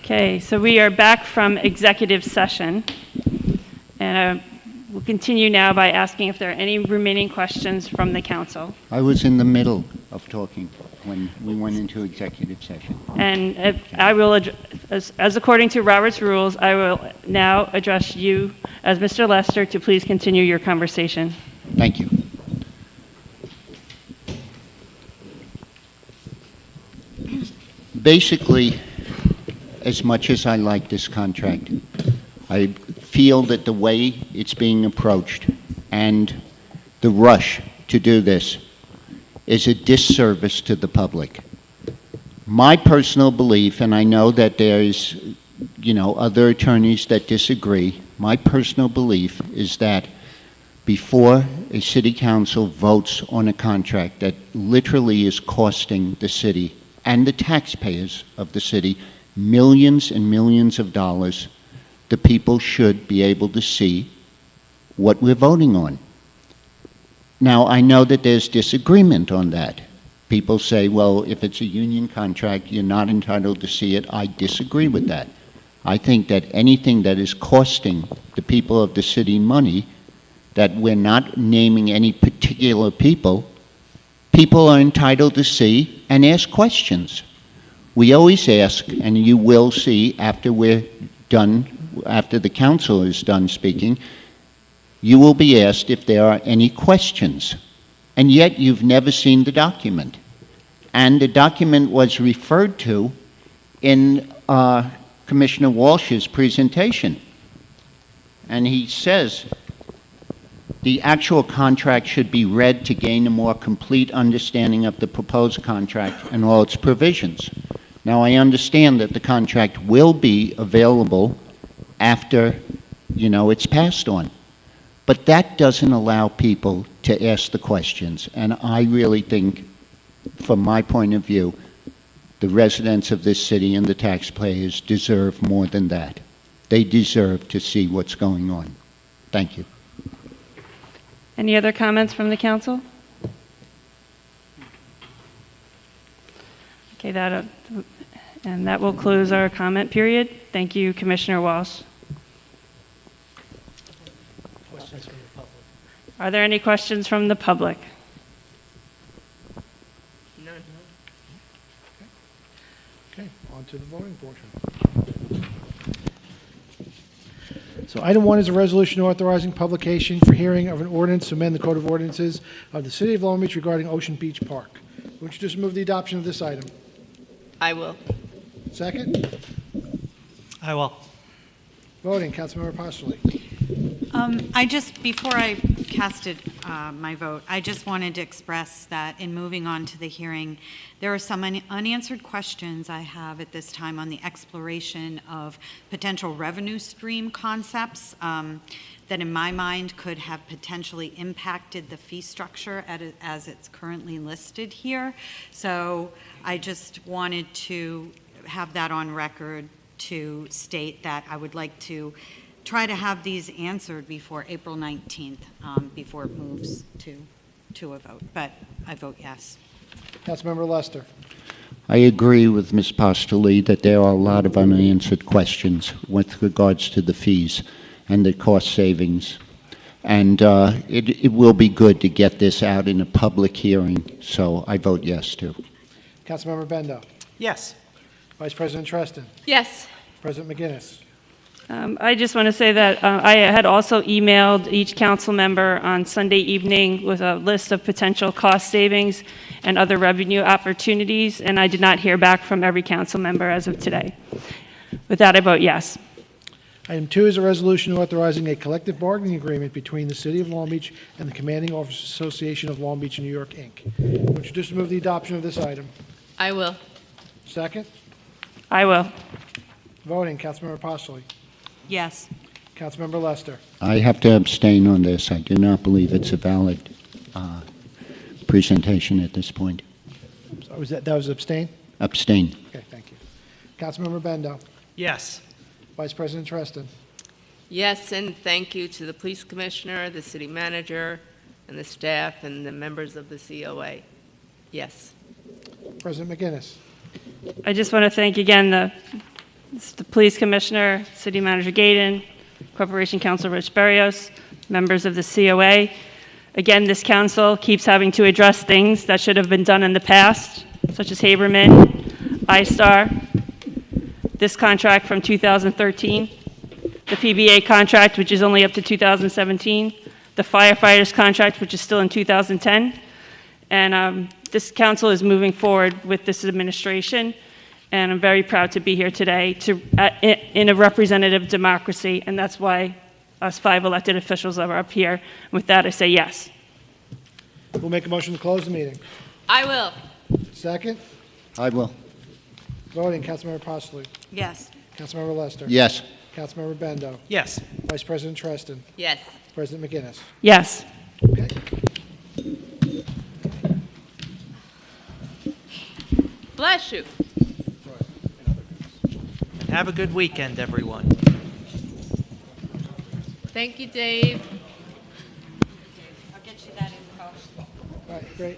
Okay, so we are back from executive session, and we'll continue now by asking if there are any remaining questions from the council. I was in the middle of talking when we went into executive session. And I will, as according to Robert's rules, I will now address you as Mr. Lester to please continue your conversation. Thank you. Basically, as much as I like this contract, I feel that the way it's being approached and the rush to do this is a disservice to the public. My personal belief, and I know that there's, other attorneys that disagree, my personal belief is that before a city council votes on a contract that literally is costing the city and the taxpayers of the city millions and millions of dollars, the people should be able to see what we're voting on. Now, I know that there's disagreement on that. People say, well, if it's a union contract, you're not entitled to see it. I disagree with that. I think that anything that is costing the people of the city money, that we're not naming any particular people, people are entitled to see and ask questions. We always ask, and you will see after we're done, after the council is done speaking, you will be asked if there are any questions. And yet you've never seen the document. And the document was referred to in Commissioner Walsh's presentation. And he says the actual contract should be read to gain a more complete understanding of the proposed contract and all its provisions. Now, I understand that the contract will be available after, it's passed on. But that doesn't allow people to ask the questions. And I really think, from my point of view, the residents of this city and the taxpayers deserve more than that. They deserve to see what's going on. Thank you. Any other comments from the council? Okay, that will close our comment period. Thank you, Commissioner Walsh. Questions from the public? Are there any questions from the public? None. Okay, on to the voting portion. So item 1 is a resolution authorizing publication for hearing of an ordinance to amend the Code of Ordinances of the City of Long Beach regarding Ocean Beach Park. Would you just move the adoption of this item? I will. Second? I will. Voting, Councilmember Postoli. Before I casted my vote, I just wanted to express that in moving on to the hearing, there are some unanswered questions I have at this time on the exploration of potential revenue stream concepts that in my mind could have potentially impacted the fee structure as it's currently listed here. So I just wanted to have that on record to state that I would like to try to have these answered before April 19th, before it moves to a vote. But I vote yes. Councilmember Lester. I agree with Ms. Postoli that there are a lot of unanswered questions with regards to the fees and the cost savings. And it will be good to get this out in a public hearing, so I vote yes, too. Councilmember Bendo. Yes. Vice President Treston. Yes. President McGinnis. I just want to say that I had also emailed each council member on Sunday evening with a list of potential cost savings and other revenue opportunities, and I did not hear back from every council member as of today. With that, I vote yes. Item 2 is a resolution authorizing a collective bargaining agreement between the City of Long Beach and the Commanding Officers Association of Long Beach, New York, Inc. Would you just move the adoption of this item? I will. Second? I will. Voting, Councilmember Postoli. Yes. Councilmember Lester. I have to abstain on this. I do not believe it's a valid presentation at this point. So that was abstain? Abstain. Okay, thank you. Councilmember Bendo. Yes. Vice President Treston. Yes, and thank you to the police commissioner, the city manager, and the staff, and the members of the COA. Yes. President McGinnis. I just want to thank again the It's the Police Commissioner, City Manager Gaydon, Corporation Counsel Rich Barrios, members of the COA. Again, this council keeps having to address things that should have been done in the past, such as Haberman, ISTAR, this contract from 2013, the PBA contract, which is only up to 2017, the firefighters contract, which is still in 2010. And this council is moving forward with this administration, and I'm very proud to be here today in a representative democracy, and that's why us 5 elected officials are up here. With that, I say yes. We'll make a motion to close the meeting. I will. Second, I will. voting, Councilmember Postlew, Yes. Councilmember Lester. Yes. Councilmember Bendo, Yes. Vice President Treston, Yes. President McGinnis. Yes. Okay. Bless you. And have a good weekend, everyone. Thank you, Dave. I'll get you that info. All right, great.